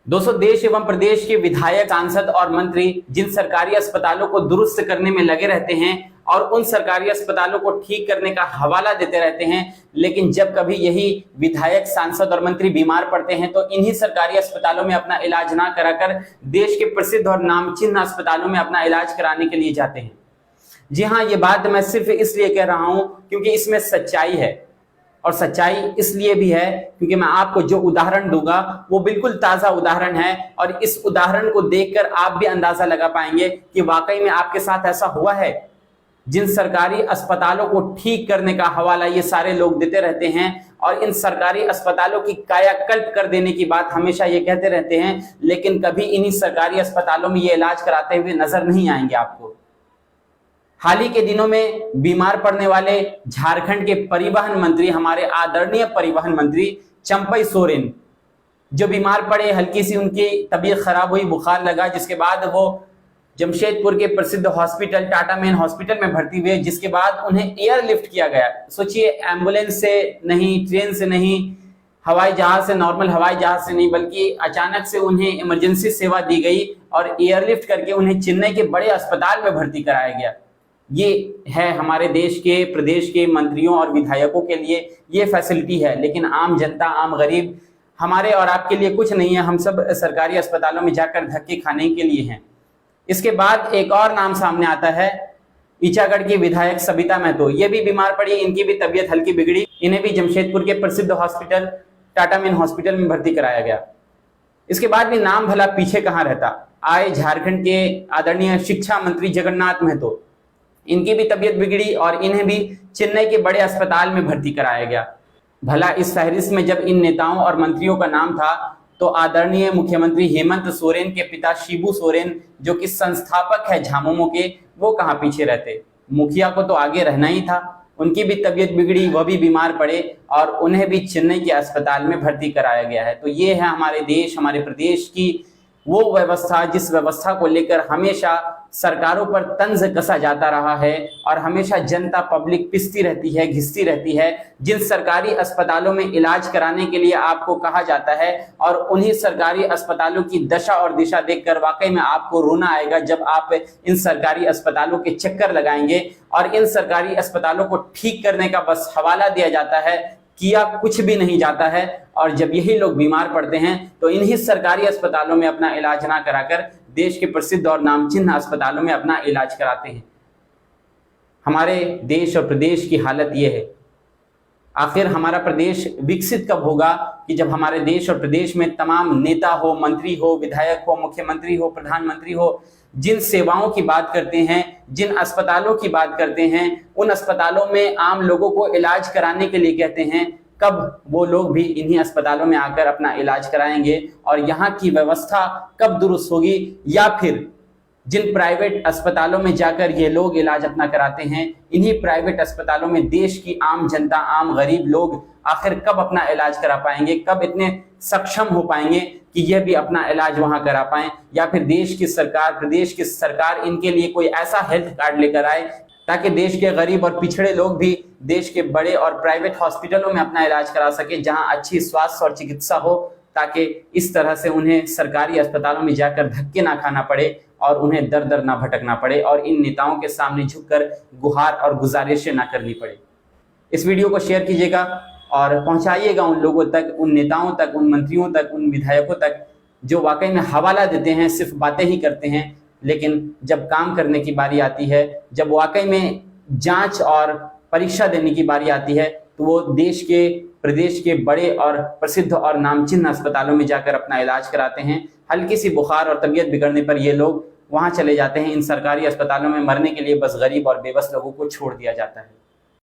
दोस्तों, देश एवं प्रदेश के विधायक, सांसद और मंत्री जिन सरकारी अस्पतालों को दुरुस्त करने में लगे रहते हैं और उन सरकारी अस्पतालों को ठीक करने का हवाला देते रहते हैं, लेकिन जब कभी यही विधायक, सांसद और मंत्री बीमार पड़ते हैं तो इन्हीं सरकारी अस्पतालों में अपना इलाज ना कराकर देश के प्रसिद्ध और नामचीन अस्पतालों में अपना इलाज कराने के लिए जाते हैं। जी हाँ, ये बात मैं सिर्फ इसलिए कह रहा हूं क्योंकि इसमें सच्चाई है, और सच्चाई इसलिए भी है क्योंकि मैं आपको जो उदाहरण दूंगा वो बिल्कुल ताजा उदाहरण है, और इस उदाहरण को देखकर आप भी अंदाजा लगा पाएंगे कि वाकई में आपके साथ ऐसा हुआ है। जिन सरकारी अस्पतालों को ठीक करने का हवाला ये सारे लोग देते रहते हैं और इन सरकारी अस्पतालों की कायाकल्प कर देने की बात हमेशा ये कहते रहते हैं, लेकिन कभी इन्हीं सरकारी अस्पतालों में ये इलाज कराते हुए नजर नहीं आएंगे आपको। हाल ही के दिनों में बीमार पड़ने वाले झारखंड के परिवहन मंत्री, हमारे आदरणीय परिवहन मंत्री चंपई सोरेन, जो बीमार पड़े, हल्की सी उनकी तबीयत खराब हुई, बुखार लगा, जिसके बाद वो जमशेदपुर के प्रसिद्ध हॉस्पिटल टाटा मेन हॉस्पिटल में भर्ती हुए, जिसके बाद उन्हें एयरलिफ्ट किया गया। सोचिए, एम्बुलेंस से नहीं, ट्रेन से नहीं, हवाई जहाज से, नॉर्मल हवाई जहाज से नहीं, बल्कि अचानक से उन्हें इमरजेंसी सेवा दी गई और एयरलिफ्ट करके उन्हें चेन्नई के बड़े अस्पताल में भर्ती कराया गया। ये है हमारे देश के, प्रदेश के मंत्रियों और विधायकों के लिए ये फैसिलिटी है, लेकिन आम जनता, आम गरीब, हमारे और आपके लिए कुछ नहीं है। हम सब सरकारी अस्पतालों में जाकर धक्के खाने के लिए हैं। इसके बाद एक और नाम सामने आता है, ईचागढ़ की विधायक सबिता महतो। ये भी बीमार पड़ी, इनकी भी तबीयत हल्की बिगड़ी, इन्हें भी जमशेदपुर के प्रसिद्ध हॉस्पिटल टाटा मेन हॉस्पिटल में भर्ती कराया गया। इसके बाद भी नाम भला पीछे कहाँ रहता। आए झारखंड के आदरणीय शिक्षा मंत्री जगन्नाथ महतो, इनकी भी तबीयत बिगड़ी और इन्हें भी चेन्नई के बड़े अस्पताल में भर्ती कराया गया। भला इस फहरिस्त में जब इन नेताओं और मंत्रियों का नाम था तो आदरणीय मुख्यमंत्री हेमंत सोरेन के पिता शिबू सोरेन, जो कि संस्थापक है झामुमो के, वो कहाँ पीछे रहते। मुखिया को तो आगे रहना ही था। उनकी भी तबीयत बिगड़ी, वह भी बीमार पड़े और उन्हें भी चेन्नई के अस्पताल में भर्ती कराया गया है। तो ये है हमारे देश, हमारे प्रदेश की वो व्यवस्था जिस व्यवस्था को लेकर हमेशा सरकारों पर तंज कसा जाता रहा है और हमेशा जनता, पब्लिक पिसती रहती है, घिसती रहती है। जिन सरकारी अस्पतालों में इलाज कराने के लिए आपको कहा जाता है और उन्हीं सरकारी अस्पतालों की दशा और दिशा देखकर वाकई में आपको रोना आएगा जब आप इन सरकारी अस्पतालों के चक्कर लगाएंगे और इन सरकारी अस्पतालों को ठीक करने का बस हवाला दिया जाता है, किया कुछ भी नहीं जाता है। और जब यही लोग बीमार पड़ते हैं तो इन्हीं सरकारी अस्पतालों में अपना इलाज ना कराकर देश के प्रसिद्ध और नामचीन अस्पतालों में अपना इलाज कराते हैं। हमारे देश और प्रदेश की हालत ये है। आखिर हमारा प्रदेश विकसित कब होगा कि जब हमारे देश और प्रदेश में तमाम नेता हो, मंत्री हो, विधायक हो, मुख्यमंत्री हो, प्रधानमंत्री हो, जिन सेवाओं की बात करते हैं, जिन अस्पतालों की बात करते हैं, उन अस्पतालों में आम लोगों को इलाज कराने के लिए कहते हैं, कब वो लोग भी इन्हीं अस्पतालों में आकर अपना इलाज कराएंगे और यहाँ की व्यवस्था कब दुरुस्त होगी। या फिर जिन प्राइवेट अस्पतालों में जाकर ये लोग इलाज अपना कराते हैं, इन्हीं प्राइवेट अस्पतालों में देश की आम जनता, आम गरीब लोग आखिर कब अपना इलाज करा पाएंगे, कब इतने सक्षम हो पाएंगे कि यह भी अपना इलाज वहां करा पाएं। या फिर देश की सरकार, प्रदेश की सरकार इनके लिए कोई ऐसा हेल्थ कार्ड लेकर आए ताकि देश के गरीब और पिछड़े लोग भी देश के बड़े और प्राइवेट हॉस्पिटलों में अपना इलाज करा सके, जहां अच्छी स्वास्थ्य और चिकित्सा हो, ताकि इस तरह से उन्हें सरकारी अस्पतालों में जाकर धक्के ना खाना पड़े और उन्हें दर दर ना भटकना पड़े और इन नेताओं के सामने झुककर गुहार और गुजारिशें ना करनी पड़े। इस वीडियो को शेयर कीजिएगा और पहुंचाइएगा उन लोगों तक, उन नेताओं तक, उन मंत्रियों तक, उन विधायकों तक जो वाकई में हवाला देते हैं, सिर्फ बातें ही करते हैं, लेकिन जब काम करने की बारी आती है, जब वाकई में जांच और परीक्षा देने की बारी आती है, तो वो देश के, प्रदेश के बड़े और प्रसिद्ध और नामचीन अस्पतालों में जाकर अपना इलाज कराते हैं। हल्की सी बुखार और तबीयत बिगड़ने पर ये लोग वहां चले जाते हैं। इन सरकारी अस्पतालों में मरने के लिए बस गरीब और बेबस लोगों को छोड़ दिया जाता है।